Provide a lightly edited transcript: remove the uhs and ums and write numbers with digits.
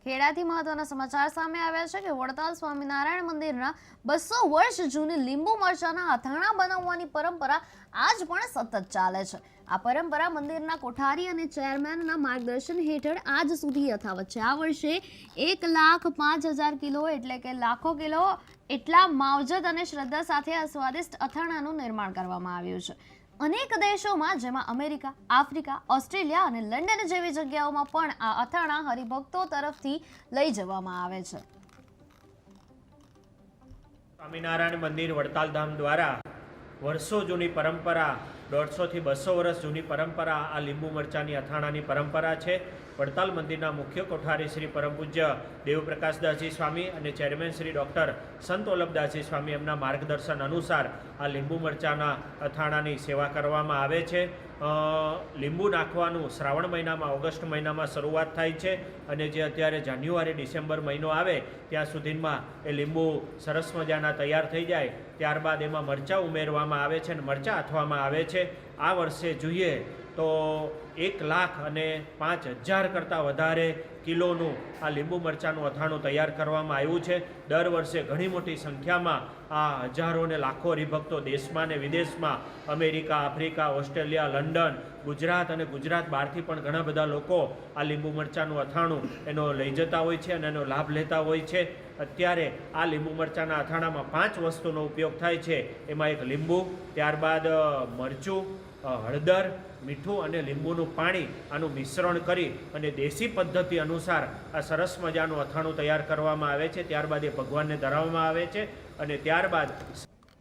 ખેડાથી મહત્વના સમાચાર સામે આવ્યા છે કે વડતાલ સ્વામિનારાયણ મંદિરના 200 વર્ષ જૂની લીંબુ મરચાના અથાણા બનાવવાની પરંપરા આજ પણ સતત ચાલે છે। આ પરંપરા મંદિરના કોઠારી અને ચેરમેનના માર્ગદર્શન હેઠળ આજ સુધી યથાવત છે। આ વર્ષે 1,05,000 કિલો એટલે કે લાખો કિલો એટલા માવજત અને શ્રદ્ધા સાથે આ સ્વાદિષ્ટ અથાણાનું નિર્માણ કરવામાં આવ્યું છે। અનેક દેશોમાં જેમાં અમેરિકા, આફ્રિકા, ઓસ્ટ્રેલિયા અને લંડન જેવી જગ્યાઓમાં પણ આ અથાણા હરિભક્તો તરફથી લઈ જવામાં આવે છે। સ્વામિનારાયણ મંદિર વડતાલ ધામ દ્વારા વર્ષો જૂની પરંપરા 150 થી 200 વર્ષ જૂની પરંપરા આ લીંબુ મરચાની અથાણાની પરંપરા છે। વડતાલ મંદિરના મુખ્ય કોઠારી શ્રી પરમ પૂજ્ય દેવપ્રકાશદાસજી સ્વામી અને ચેરમેન શ્રી ડૉક્ટર સંત વલ્લભદાસજી સ્વામી એમના માર્ગદર્શન અનુસાર આ લીંબુ મરચાના અથાણાની સેવા કરવામાં આવે છે। લીંબુ નાખવાનું શ્રાવણ મહિનામાં ઓગસ્ટ મહિનામાં શરૂઆત થાય છે અને જે અત્યારે જાન્યુઆરી ડિસેમ્બર મહિનો આવે ત્યાં સુધીમાં એ લીંબુ સરસ મજાના તૈયાર થઈ જાય ત્યારબાદ એમાં મરચાં ઉમેરવામાં આવે છે અને મરચાં આથવામાં આવે છે। આ વર્ષે જોઈએ તો 1,05,000 કરતાં વધારે કિલોનું આ લીંબુ મરચાંનું અથાણું તૈયાર કરવામાં આવ્યું છે। દર વર્ષે ઘણી મોટી સંખ્યામાં આ હજારો ને લાખો હરિભક્તો દેશમાં ને વિદેશમાં America, Africa, Australia, London, Gujarat અને ગુજરાત બહારથી પણ ઘણા બધા લોકો આ લીંબુ મરચાંનું અથાણું એનો લઈ જતા હોય છે અને એનો લાભ લેતા હોય છે। અત્યારે આ લીંબુ મરચાંના અથાણામાં 5 વસ્તુનો ઉપયોગ થાય છે। એમાં એક લીંબુ, ત્યારબાદ મરચું, હળદર, મીઠું અને લીંબુનું પાણી આનું મિશ્રણ કરી અને દેશી પદ્ધતિ અનુસાર આ સરસ મજાનું અથાણું તૈયાર કરવામાં આવે છે। ત્યારબાદ એ ભગવાનને ધરાવવામાં આવે છે અને ત્યારબાદ